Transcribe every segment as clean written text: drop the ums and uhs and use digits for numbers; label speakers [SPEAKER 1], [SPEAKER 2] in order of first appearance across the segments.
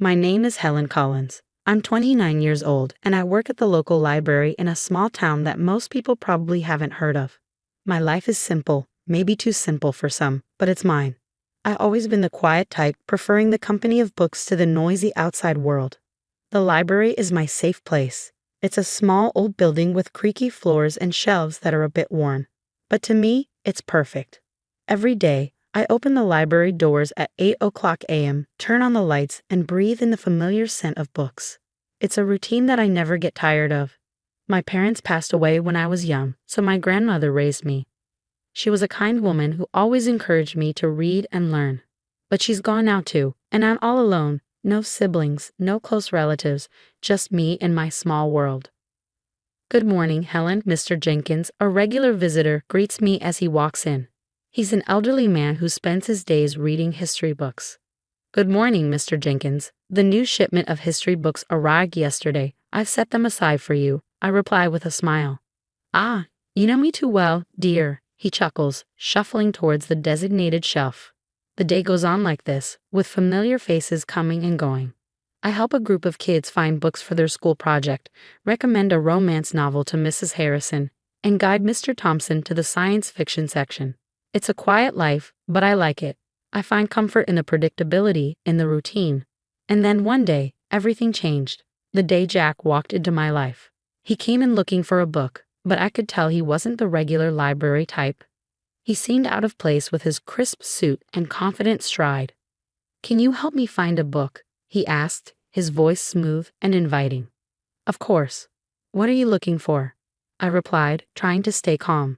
[SPEAKER 1] My name is Helen Collins. I'm 29 years old and I work at the local library in a small town that most people probably haven't heard of. My life is simple, maybe too simple for some, but it's mine. I've always been the quiet type, preferring the company of books to the noisy outside world. The library is my safe place. It's a small old building with creaky floors and shelves that are a bit worn. But to me, it's perfect. Every day, I open the library doors at 8 o'clock a.m., turn on the lights, and breathe in the familiar scent of books. It's a routine that I never get tired of. My parents passed away when I was young, so my grandmother raised me. She was a kind woman who always encouraged me to read and learn. But she's gone now too, and I'm all alone. No siblings, no close relatives, just me and my small world. "Good morning, Helen," Mr. Jenkins, a regular visitor, greets me as he walks in. He's an elderly man who spends his days reading history books. "Good morning, Mr. Jenkins. The new shipment of history books arrived yesterday. I've set them aside for you," I reply with a smile. "Ah, you know me too well, dear," he chuckles, shuffling towards the designated shelf. The day goes on like this, with familiar faces coming and going. I help a group of kids find books for their school project, recommend a romance novel to Mrs. Harrison, and guide Mr. Thompson to the science fiction section. It's a quiet life, but I like it. I find comfort in the predictability, in the routine. And then one day, everything changed. The day Jack walked into my life. He came in looking for a book, but I could tell he wasn't the regular library type. He seemed out of place with his crisp suit and confident stride. "Can you help me find a book?" he asked, his voice smooth and inviting. "Of course. What are you looking for?" I replied, trying to stay calm.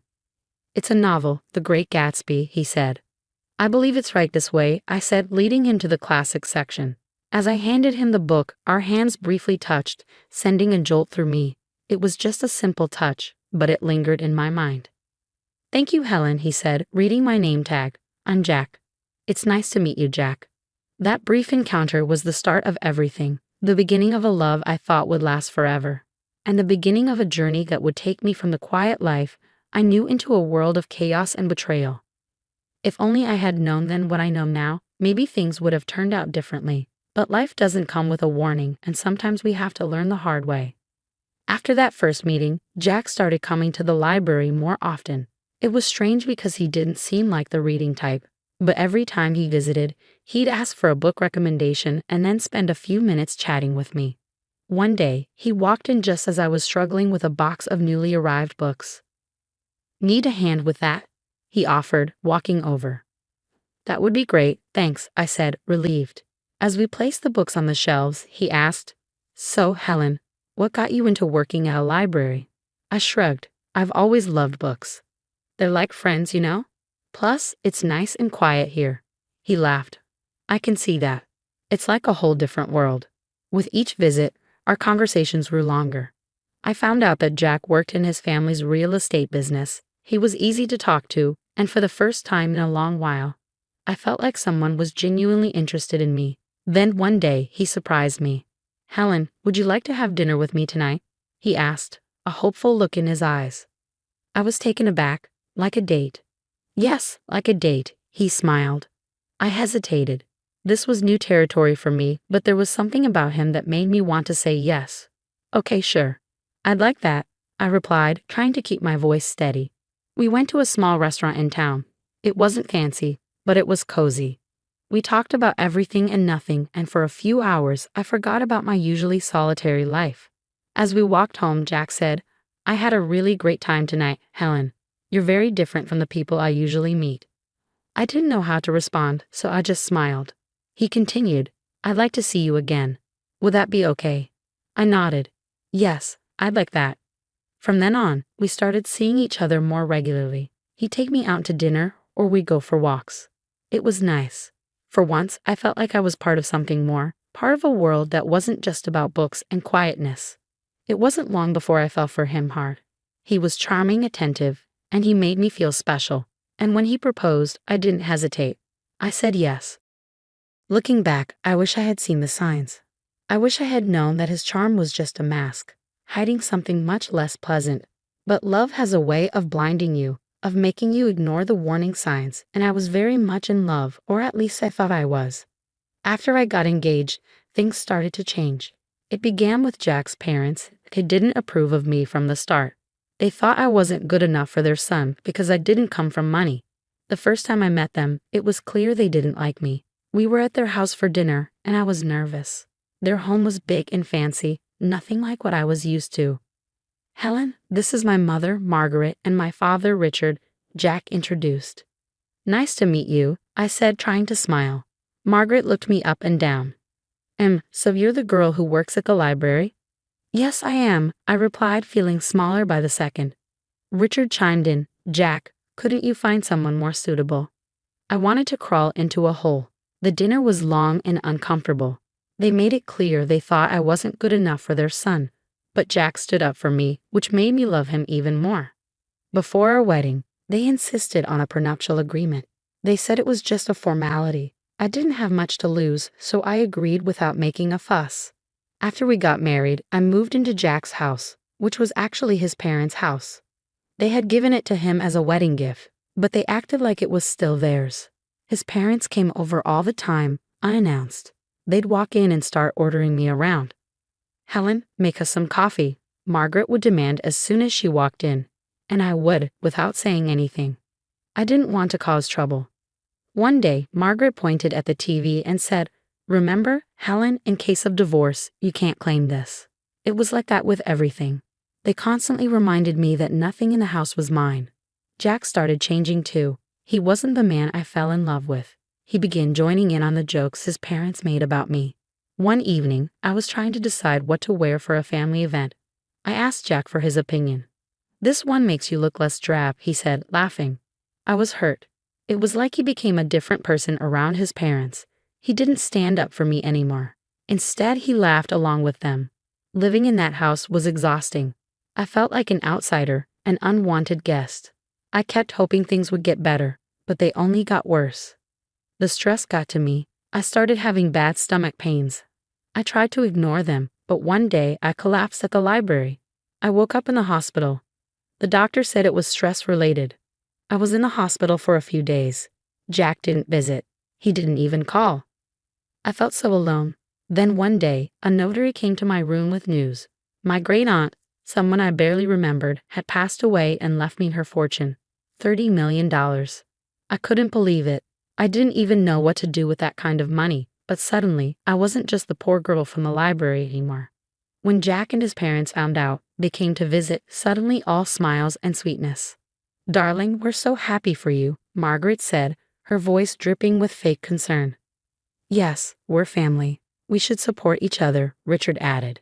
[SPEAKER 1] "It's a novel, The Great Gatsby," he said. "I believe it's right this way," I said, leading him to the classics section. As I handed him the book, our hands briefly touched, sending a jolt through me. It was just a simple touch, but it lingered in my mind. "Thank you, Helen," he said, reading my name tag. "I'm Jack." "It's nice to meet you, Jack." That brief encounter was the start of everything, the beginning of a love I thought would last forever, and the beginning of a journey that would take me from the quiet life I knew into a world of chaos and betrayal. If only I had known then what I know now, maybe things would have turned out differently. But life doesn't come with a warning, and sometimes we have to learn the hard way. After that first meeting, Jack started coming to the library more often. It was strange because he didn't seem like the reading type, but every time he visited, he'd ask for a book recommendation and then spend a few minutes chatting with me. One day, he walked in just as I was struggling with a box of newly arrived books. "Need a hand with that?" he offered, walking over. "That would be great, thanks," I said, relieved. As we placed the books on the shelves, he asked, "So, Helen, what got you into working at a library?" I shrugged. "I've always loved books. They're like friends, you know? Plus, it's nice and quiet here." He laughed. "I can see that. It's like a whole different world." With each visit, our conversations grew longer. I found out that Jack worked in his family's real estate business. He was easy to talk to, and for the first time in a long while, I felt like someone was genuinely interested in me. Then one day, he surprised me. "Helen, would you like to have dinner with me tonight?" he asked, a hopeful look in his eyes. I was taken aback. "Like a date?" "Yes, like a date," he smiled. I hesitated. This was new territory for me, but there was something about him that made me want to say yes. "Okay, sure. I'd like that," I replied, trying to keep my voice steady. We went to a small restaurant in town. It wasn't fancy, but it was cozy. We talked about everything and nothing, and for a few hours, I forgot about my usually solitary life. As we walked home, Jack said, "I had a really great time tonight, Helen. You're very different from the people I usually meet." I didn't know how to respond, so I just smiled. He continued, "I'd like to see you again. Would that be okay?" I nodded. "Yes, I'd like that." From then on, we started seeing each other more regularly. He'd take me out to dinner, or we'd go for walks. It was nice. For once, I felt like I was part of something more, part of a world that wasn't just about books and quietness. It wasn't long before I fell for him hard. He was charming, attentive, and he made me feel special. And when he proposed, I didn't hesitate. I said yes. Looking back, I wish I had seen the signs. I wish I had known that his charm was just a mask, hiding something much less pleasant. But love has a way of blinding you, of making you ignore the warning signs, and I was very much in love, or at least I thought I was. After I got engaged, things started to change. It began with Jack's parents, who didn't approve of me from the start. They thought I wasn't good enough for their son because I didn't come from money. The first time I met them, it was clear they didn't like me. We were at their house for dinner, and I was nervous. Their home was big and fancy, nothing like what I was used to. "Helen, this is my mother, Margaret, and my father, Richard," Jack introduced. "Nice to meet you," I said, trying to smile. Margaret looked me up and down. So you're the girl who works at the library?" "Yes, I am," I replied, feeling smaller by the second. Richard chimed in, "Jack, couldn't you find someone more suitable?" I wanted to crawl into a hole. The dinner was long and uncomfortable. They made it clear they thought I wasn't good enough for their son, but Jack stood up for me, which made me love him even more. Before our wedding, they insisted on a prenuptial agreement. They said it was just a formality. I didn't have much to lose, so I agreed without making a fuss. After we got married, I moved into Jack's house, which was actually his parents' house. They had given it to him as a wedding gift, but they acted like it was still theirs. His parents came over all the time, unannounced. They'd walk in and start ordering me around. "Helen, make us some coffee," Margaret would demand as soon as she walked in, and I would, without saying anything. I didn't want to cause trouble. One day, Margaret pointed at the TV and said, "Remember, Helen, in case of divorce, you can't claim this." It was like that with everything. They constantly reminded me that nothing in the house was mine. Jack started changing too. He wasn't the man I fell in love with. He began joining in on the jokes his parents made about me. One evening, I was trying to decide what to wear for a family event. I asked Jack for his opinion. "This one makes you look less drab," he said, laughing. I was hurt. It was like he became a different person around his parents. He didn't stand up for me anymore. Instead, he laughed along with them. Living in that house was exhausting. I felt like an outsider, an unwanted guest. I kept hoping things would get better, but they only got worse. The stress got to me. I started having bad stomach pains. I tried to ignore them, but one day I collapsed at the library. I woke up in the hospital. The doctor said it was stress-related. I was in the hospital for a few days. Jack didn't visit. He didn't even call. I felt so alone. Then one day, a notary came to my room with news. My great-aunt, someone I barely remembered, had passed away and left me her fortune, $30 million. I couldn't believe it. I didn't even know what to do with that kind of money, but suddenly, I wasn't just the poor girl from the library anymore. When Jack and his parents found out, they came to visit, suddenly all smiles and sweetness. "Darling, we're so happy for you," Margaret said, her voice dripping with fake concern. "Yes, we're family. We should support each other," Richard added.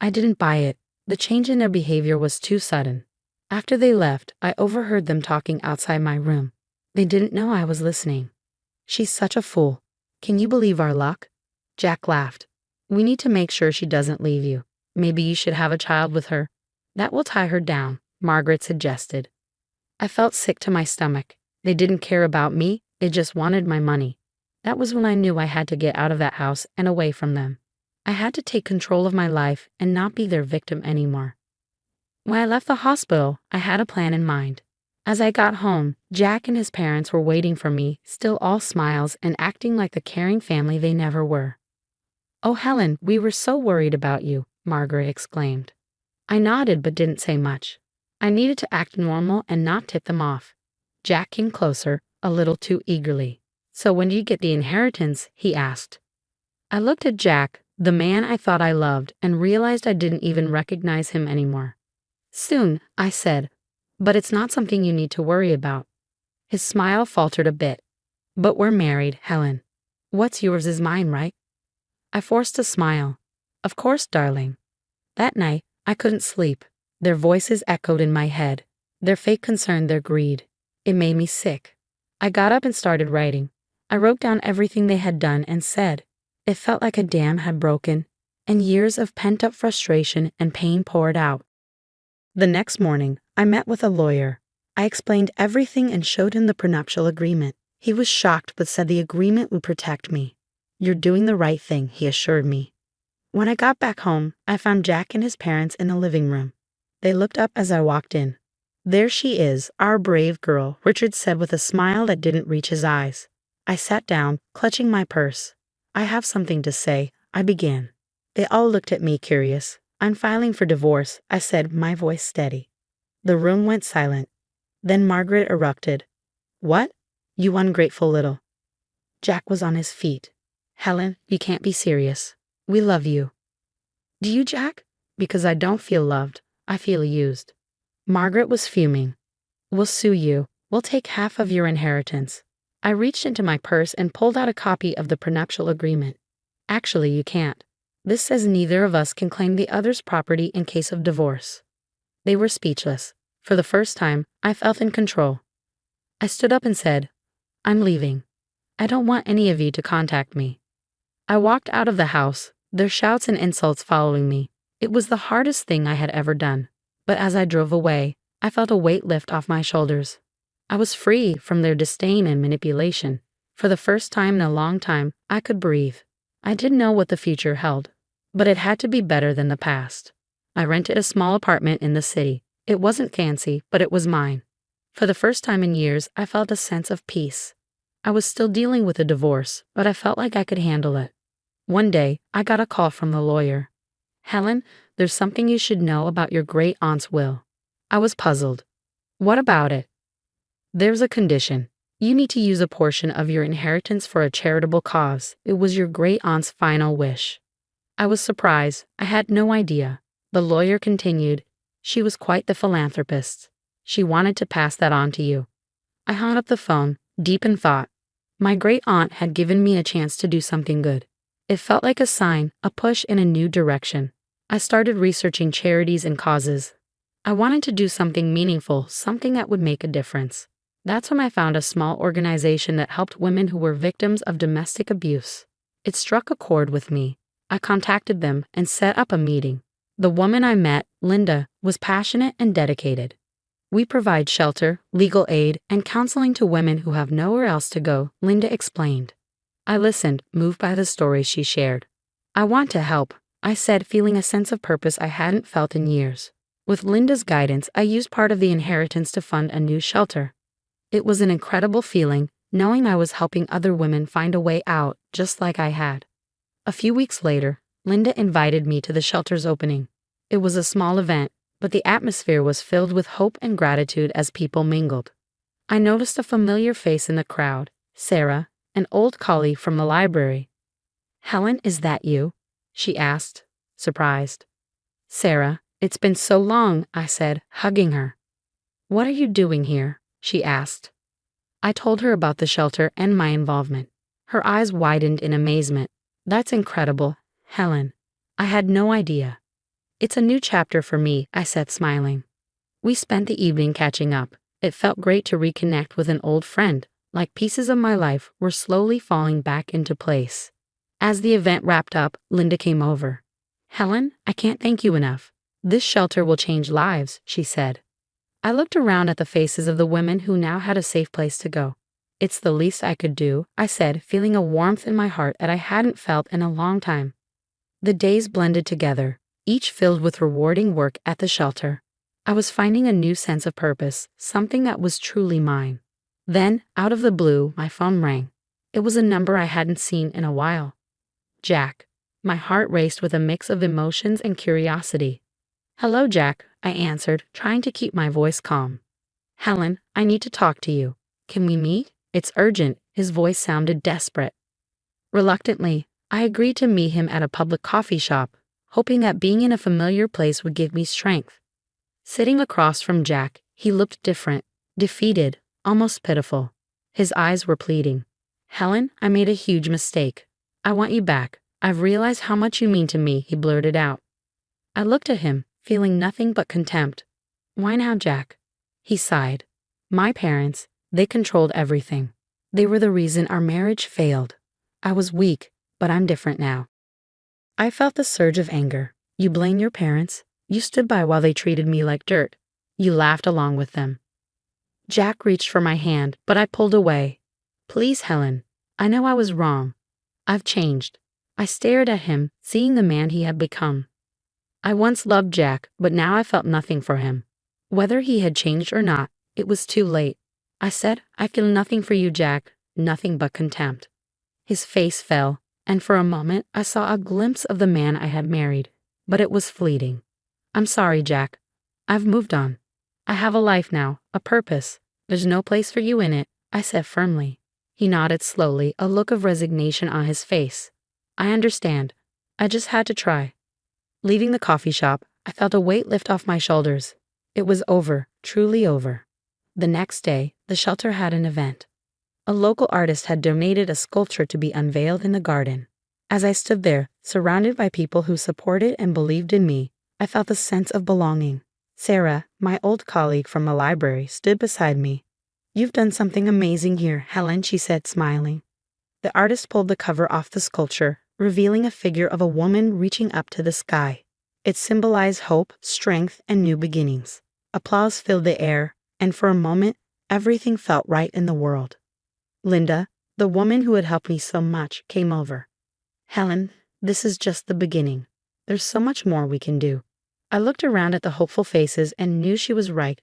[SPEAKER 1] I didn't buy it. The change in their behavior was too sudden. After they left, I overheard them talking outside my room. They didn't know I was listening. "She's such a fool. Can you believe our luck?" Jack laughed. "We need to make sure she doesn't leave you. Maybe you should have a child with her. That will tie her down," Margaret suggested. I felt sick to my stomach. They didn't care about me, they just wanted my money. That was when I knew I had to get out of that house and away from them. I had to take control of my life and not be their victim anymore. When I left the hospital, I had a plan in mind. As I got home, Jack and his parents were waiting for me, still all smiles and acting like the caring family they never were. "Oh, Helen, we were so worried about you," Margaret exclaimed. I nodded but didn't say much. I needed to act normal and not tip them off. Jack came closer, a little too eagerly. "So when do you get the inheritance?" he asked. I looked at Jack, the man I thought I loved, and realized I didn't even recognize him anymore. "Soon," I said, "but it's not something you need to worry about." His smile faltered a bit. "But we're married, Helen. What's yours is mine, right?" I forced a smile. "Of course, darling." That night, I couldn't sleep. Their voices echoed in my head. Their fake concern, their greed. It made me sick. I got up and started writing. I wrote down everything they had done and said. It felt like a dam had broken, and years of pent-up frustration and pain poured out. The next morning, I met with a lawyer. I explained everything and showed him the prenuptial agreement. He was shocked but said the agreement would protect me. "You're doing the right thing," he assured me. When I got back home, I found Jack and his parents in the living room. They looked up as I walked in. "There she is, our brave girl," Richard said with a smile that didn't reach his eyes. I sat down, clutching my purse. "I have something to say," I began. They all looked at me curious. I'm filing for divorce, I said, my voice steady. The room went silent. Then Margaret erupted. What? You ungrateful little. Jack was on his feet. Helen, you can't be serious. We love you. Do you, Jack? Because I don't feel loved. I feel used. Margaret was fuming. We'll sue you. We'll take half of your inheritance. I reached into my purse and pulled out a copy of the prenuptial agreement. Actually, you can't. This says neither of us can claim the other's property in case of divorce. They were speechless. For the first time, I felt in control. I stood up and said, I'm leaving. I don't want any of you to contact me. I walked out of the house, their shouts and insults following me. It was the hardest thing I had ever done. But as I drove away, I felt a weight lift off my shoulders. I was free from their disdain and manipulation. For the first time in a long time, I could breathe. I didn't know what the future held, but it had to be better than the past. I rented a small apartment in the city. It wasn't fancy, but it was mine. For the first time in years, I felt a sense of peace. I was still dealing with a divorce, but I felt like I could handle it. One day, I got a call from the lawyer. Helen, there's something you should know about your great-aunt's will. I was puzzled. What about it? There's a condition. You need to use a portion of your inheritance for a charitable cause. It was your great-aunt's final wish. I was surprised. I had no idea. The lawyer continued. She was quite the philanthropist. She wanted to pass that on to you. I hung up the phone, deep in thought. My great-aunt had given me a chance to do something good. It felt like a sign, a push in a new direction. I started researching charities and causes. I wanted to do something meaningful, something that would make a difference. That's when I found a small organization that helped women who were victims of domestic abuse. It struck a chord with me. I contacted them and set up a meeting. The woman I met, Linda, was passionate and dedicated. We provide shelter, legal aid, and counseling to women who have nowhere else to go, Linda explained. I listened, moved by the stories she shared. I want to help, I said, feeling a sense of purpose I hadn't felt in years. With Linda's guidance, I used part of the inheritance to fund a new shelter. It was an incredible feeling, knowing I was helping other women find a way out, just like I had. A few weeks later, Linda invited me to the shelter's opening. It was a small event, but the atmosphere was filled with hope and gratitude as people mingled. I noticed a familiar face in the crowd, Sarah, an old colleague from the library. Helen, is that you? She asked, surprised. Sarah, it's been so long, I said, hugging her. What are you doing here? She asked. I told her about the shelter and my involvement. Her eyes widened in amazement. That's incredible, Helen. I had no idea. It's a new chapter for me, I said, smiling. We spent the evening catching up. It felt great to reconnect with an old friend, like pieces of my life were slowly falling back into place. As the event wrapped up, Linda came over. Helen, I can't thank you enough. This shelter will change lives, she said. I looked around at the faces of the women who now had a safe place to go. It's the least I could do, I said, feeling a warmth in my heart that I hadn't felt in a long time. The days blended together, each filled with rewarding work at the shelter. I was finding a new sense of purpose, something that was truly mine. Then, out of the blue, my phone rang. It was a number I hadn't seen in a while. Jack. My heart raced with a mix of emotions and curiosity. Hello, Jack, I answered, trying to keep my voice calm. Helen, I need to talk to you. Can we meet? It's urgent. His voice sounded desperate. Reluctantly, I agreed to meet him at a public coffee shop, hoping that being in a familiar place would give me strength. Sitting across from Jack, he looked different, defeated, almost pitiful. His eyes were pleading. Helen, I made a huge mistake. I want you back. I've realized how much you mean to me, he blurted out. I looked at him, feeling nothing but contempt. Why now, Jack? He sighed. My parents, they controlled everything. They were the reason our marriage failed. I was weak, but I'm different now. I felt the surge of anger. You blame your parents? You stood by while they treated me like dirt. You laughed along with them. Jack reached for my hand, but I pulled away. Please, Helen. I know I was wrong. I've changed. I stared at him, seeing the man he had become. I once loved Jack, but now I felt nothing for him. Whether he had changed or not, it was too late. I said, I feel nothing for you, Jack, nothing but contempt. His face fell. and for a moment I saw a glimpse of the man I had married, but it was fleeting. I'm sorry, Jack. I've moved on. I have a life now, a purpose. There's no place for you in it, I said firmly. He nodded slowly, a look of resignation on his face. I understand. I just had to try. Leaving the coffee shop, I felt a weight lift off my shoulders. It was over, truly over. The next day, the shelter had an event. A local artist had donated a sculpture to be unveiled in the garden. As I stood there, surrounded by people who supported and believed in me, I felt a sense of belonging. Sarah, my old colleague from the library, stood beside me. You've done something amazing here, Helen, she said, smiling. The artist pulled the cover off the sculpture, revealing a figure of a woman reaching up to the sky. It symbolized hope, strength, and new beginnings. Applause filled the air, and for a moment, everything felt right in the world. Linda, the woman who had helped me so much, came over. Helen, this is just the beginning. There's so much more we can do. I looked around at the hopeful faces and knew she was right.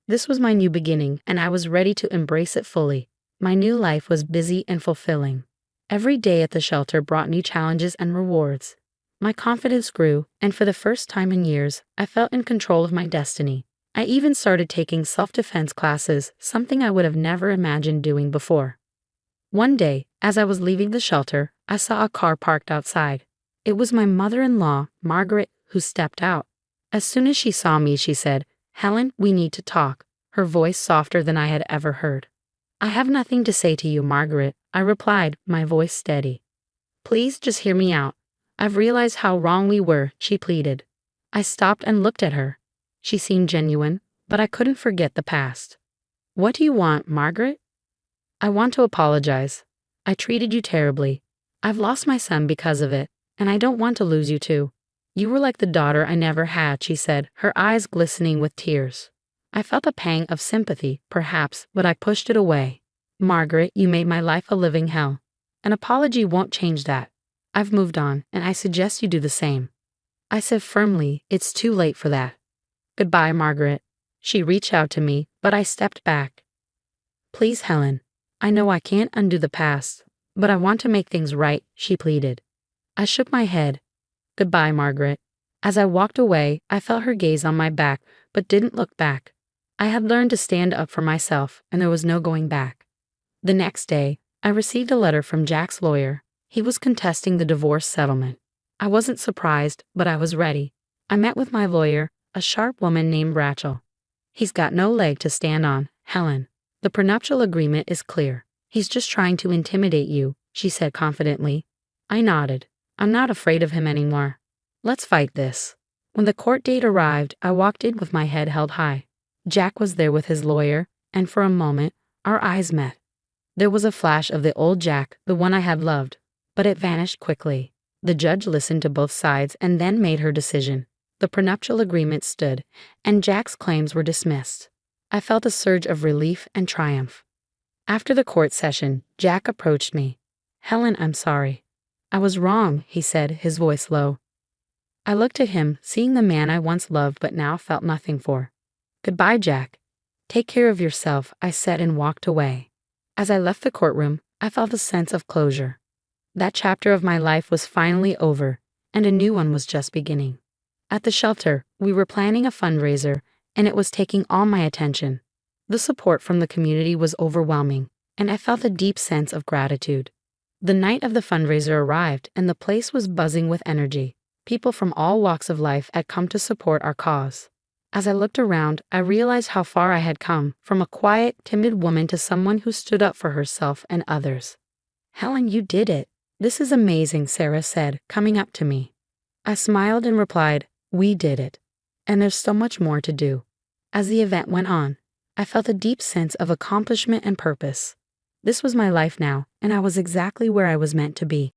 [SPEAKER 1] This was my new beginning, and I was ready to embrace it fully. My new life was busy and fulfilling. Every day at the shelter brought new challenges and rewards. My confidence grew, and for the first time in years, I felt in control of my destiny. I even started taking self-defense classes, something I would have never imagined doing before. One day, as I was leaving the shelter, I saw a car parked outside. It was my mother-in-law, Margaret, who stepped out. As soon as she saw me, she said, "Helen, we need to talk," her voice softer than I had ever heard. "I have nothing to say to you, Margaret," I replied, my voice steady. "Please just hear me out. I've realized how wrong we were," she pleaded. I stopped and looked at her. She seemed genuine, but I couldn't forget the past. "What do you want, Margaret?" "I want to apologize. I treated you terribly. I've lost my son because of it, and I don't want to lose you too. You were like the daughter I never had," she said, her eyes glistening with tears. I felt a pang of sympathy, perhaps, but I pushed it away. "Margaret, you made my life a living hell. An apology won't change that. I've moved on, and I suggest you do the same." I said firmly, "It's too late for that." "Goodbye, Margaret." She reached out to me, but I stepped back. "Please, Helen. I know I can't undo the past, but I want to make things right," she pleaded. I shook my head. "Goodbye, Margaret." As I walked away, I felt her gaze on my back, but didn't look back. I had learned to stand up for myself, and there was no going back. The next day, I received a letter from Jack's lawyer. He was contesting the divorce settlement. I wasn't surprised, but I was ready. I met with my lawyer, a sharp woman named Rachel. "He's got no leg to stand on, Helen. The prenuptial agreement is clear. He's just trying to intimidate you," she said confidently. I nodded. I'm not afraid of him anymore. Let's fight this. When the court date arrived, I walked in with my head held high. Jack was there with his lawyer, and for a moment, our eyes met. There was a flash of the old Jack, the one I had loved, but it vanished quickly. The judge listened to both sides and then made her decision. The prenuptial agreement stood, and Jack's claims were dismissed. I felt a surge of relief and triumph. After the court session, Jack approached me. "Helen, I'm sorry. I was wrong," he said, his voice low. I looked at him, seeing the man I once loved but now felt nothing for. "Goodbye, Jack. Take care of yourself," I said and walked away. As I left the courtroom, I felt a sense of closure. That chapter of my life was finally over, and a new one was just beginning. At the shelter, we were planning a fundraiser, and it was taking all my attention. The support from the community was overwhelming, and I felt a deep sense of gratitude. The night of the fundraiser arrived, and the place was buzzing with energy. People from all walks of life had come to support our cause. As I looked around, I realized how far I had come, from a quiet, timid woman to someone who stood up for herself and others. "Helen, you did it. This is amazing," Sarah said, coming up to me. I smiled and replied, "We did it. And there's so much more to do." As the event went on, I felt a deep sense of accomplishment and purpose. This was my life now, and I was exactly where I was meant to be.